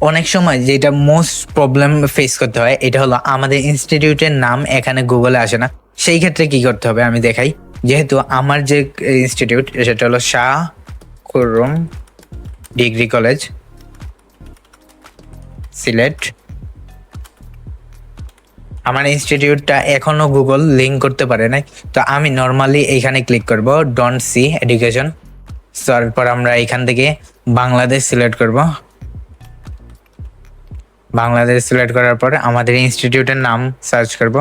অনেক সময় যেটা মোস্ট প্রবলেম ফেস করতে হয় এটা হলো আমাদের ইনস্টিটিউটের নাম এখানে গুগলে আসে না। সেই ক্ষেত্রে কি করতে হবে আমি দেখাই। যেহেতু আমার যে ইনস্টিটিউট সেটা হলো শাহ খুররম ডিগ্রি কলেজ সিলেট, আমার ইনস্টিটিউটটা এখনো গুগল লিঙ্ক করতে পারে নাই। তো আমি নর্মালি এইখানে ক্লিক করব ডন্ট সি এডুকেশন, তারপর আমরা এখান থেকে বাংলাদেশ সিলেক্ট করব। বাংলাদেশ সিলেক্ট করার পর আমাদের ইনস্টিটিউটের নাম সার্চ করব,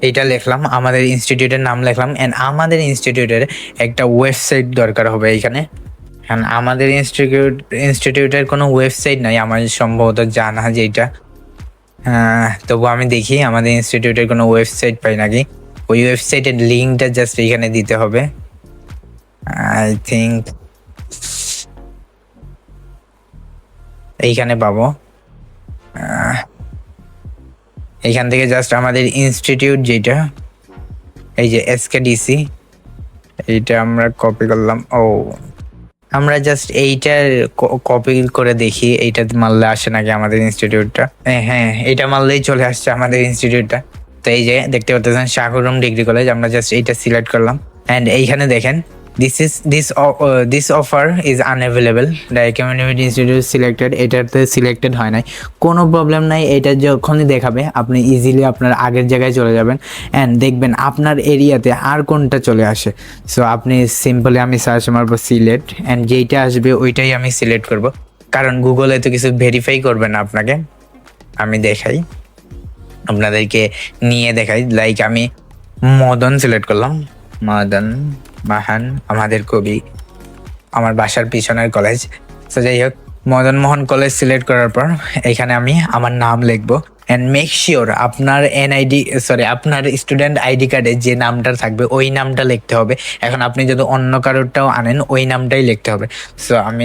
এইটা লিখলাম, আমাদের ইনস্টিটিউটের নাম লিখলাম। অ্যান্ড আমাদের ইনস্টিটিউটের একটা ওয়েবসাইট দরকার হবে এখানে। কারণ আমাদের ইনস্টিটিউটের কোনো ওয়েবসাইট নাই আমার সম্ভবত জানা যেটা। তবু আমি দেখি আমাদের ইনস্টিটিউটের কোনো ওয়েবসাইট পাই নাকি। ওই ওয়েবসাইটের লিঙ্কটা জাস্ট এখানে দিতে হবে। আই থিঙ্ক এইখানে পাবো। এইখান থেকে জাস্ট আমাদের ইনস্টিটিউট যেটা, এই যে এসকেডিসি, এইটা আমরা কপি করলাম। আমরা জাস্ট এইটার কপি করে দেখি এইটা মারলে আসে নাকি আমাদের ইনস্টিটিউটটা। হ্যাঁ, এইটা মারলেই চলে আসছে আমাদের ইনস্টিটিউটটা। তো এই যে দেখতে পাচ্ছেন শাহ খুররম ডিগ্রি কলেজ, আমরা জাস্ট এইটা সিলেক্ট করলাম। অ্যান্ড এইখানে দেখেন this offer is unavailable, community institute selected, এটাতে সিলেক্টেড হয় নাই। কোনো প্রবলেম নাই, এটা যখনই দেখাবে আপনি ইজিলি আপনার আগের জায়গায় চলে যাবেন অ্যান্ড দেখবেন আপনার এরিয়াতে আর কোনটা চলে আসে। সো আপনি সিম্পলি আমি সার্চ মারবো সিলেট, অ্যান্ড যেইটা আসবে ওইটাই আমি সিলেক্ট করব, কারণ গুগলে তো কিছু ভেরিফাই করবে না আপনাকে। আমি দেখাই আপনাদেরকে, নিয়ে দেখাই। লাইক আমি মদন সিলেক্ট করলাম, মদন মাহান আমাদের কবি, আমার বাসার পিছনের কলেজ। তো যাই হোক, মদন মোহন কলেজ সিলেক্ট করার পর এখানে আমি আমার নাম লিখবো। অ্যান্ড মেক শিওর আপনার আপনার স্টুডেন্ট আইডি কার্ডে যে নামটা থাকবে ওই নামটা লিখতে হবে। এখন আপনি যদি অন্য কারোরটাও আনেন ওই নামটাই লিখতে হবে। সো আমি